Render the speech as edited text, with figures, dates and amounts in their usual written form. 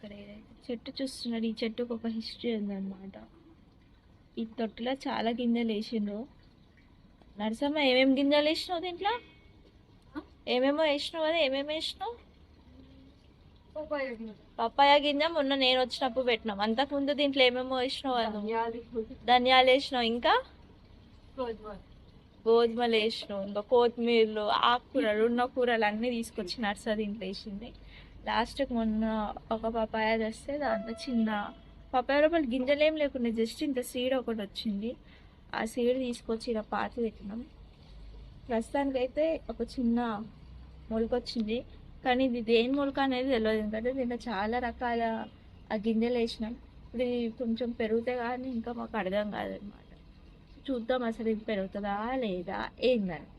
ఇక్కడ ఏదైతే చెట్టు చూస్తున్నాడు, ఈ చెట్టుకు ఒక హిస్టరీ ఉందన్నమాట. ఈ తొట్టులో చాలా గింజలు వేసిండ్రు. నరసమ్మ ఏమేమి గింజలు వేసినావు దీంట్లో? ఏమేమో వేసినావు కదా, ఏమేమి వేసినావు? పప్పాయ గింజ మొన్న నేను వచ్చినప్పుడు పెట్టినాం. అంతకుముందు దీంట్లో ఏమేమో వేసినావు కదా? ధనియాలు వేసినావు, ఇంకా గోధుమలు వేసినావు, ఇంకా కొత్తిమీరలు, ఆకుకూరలు, ఉన్న కూరలు అన్నీ తీసుకొచ్చి నర్సరీ దీంట్లో వేసింది. లాస్ట్కి మొన్న ఒక పపాయ తెస్తే దాంట్లో చిన్న పపాయ లోపల గింజలు ఏం లేకుండా జస్ట్ ఇంత సీడ్ ఒకటి వచ్చింది. ఆ సీడ్ తీసుకొచ్చి ఇలా పాతి పెట్టినాం. ప్రస్తుతానికైతే ఒక చిన్న మొలక వచ్చింది, కానీ ఇది దేని మొలక అనేది తెలియదు. ఎందుకంటే దీంట్లో చాలా రకాల ఆ గింజలు వేసినాం. ఇప్పుడు ఇది కొంచెం పెరిగితే కానీ ఇంకా మాకు అర్థం కాదనమాట. చూద్దాం అసలు ఇది పెరుగుతుందా లేదా ఏందని.